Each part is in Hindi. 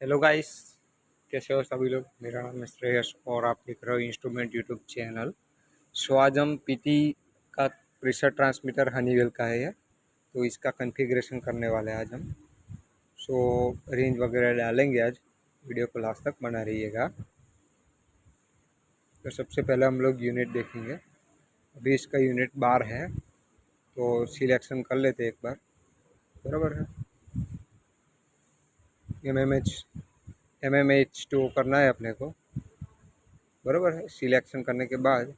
Hello guys. कैसे हो सभी लोग। मेरा नाम है श्रेयस और आप देख रहे हो इंस्ट्रूमेंट यूट्यूब चैनल। सो आज हम पीटी का प्रेशर ट्रांसमीटर हनीवेल का है ये। तो इसका कॉन्फ़िगरेशन करने वाले हैं आज हम। सो रेंज वगैरह डालेंगे आज। वीडियो को लास्ट तक बना रहिएगा। तो सबसे पहले हम लोग यूनिट देखेंगे। अभी इसका यूनिट बार है तो सिलेक्शन कर लेते एक बार। बराबर है। एम एम एच टू करना है अपने को। बराबर है। सिलेक्शन करने के बाद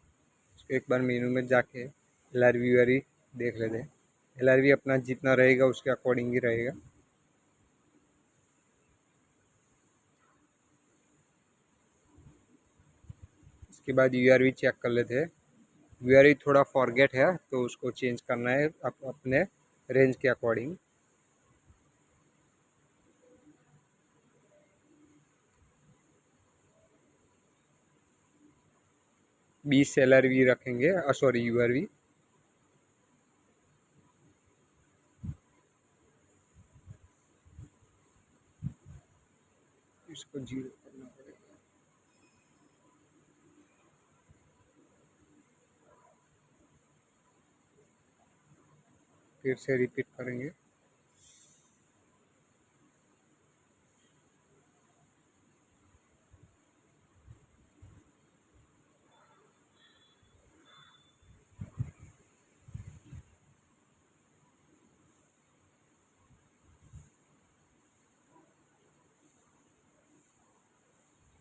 एक बार मेनू में जाके एल आर वी देख लेते हैं। एल आर वी अपना जितना रहेगा उसके अकॉर्डिंग ही रहेगा। इसके बाद यू आर वी चेक कर लेते हैं। यू आर वी थोड़ा फॉरगेट है तो उसको चेंज करना है अपने रेंज के अकॉर्डिंग। बीस एल आर वी रखेंगे, सॉरी यू आर वी। इसको जीरो करना पड़ेगा। फिर से रिपीट करेंगे।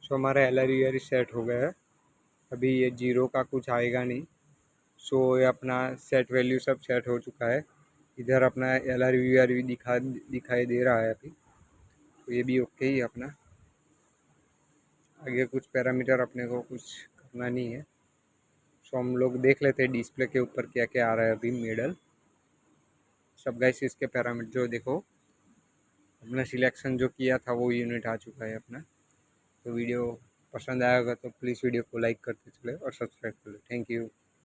सो हमारा L R U R set हो गया है। अभी ये जीरो का कुछ आएगा नहीं। सो ये अपना सेट वैल्यू सब सेट हो चुका है। इधर अपना एल आर यू आर दिखाई दे रहा है अभी। तो ये भी ओके ही है अपना। आगे कुछ पैरामीटर अपने को कुछ करना नहीं है। सो हम लोग देख लेते हैं डिस्प्ले के ऊपर क्या क्या आ रहा है अभी मिडल सब। गाइस इसके पैरामीटर जो देखो, अपना सिलेक्शन जो किया था वो यूनिट आ चुका है अपना। तो वीडियो पसंद आएगा तो प्लीज़ वीडियो को लाइक करते चले और सब्सक्राइब कर लो। Thank you.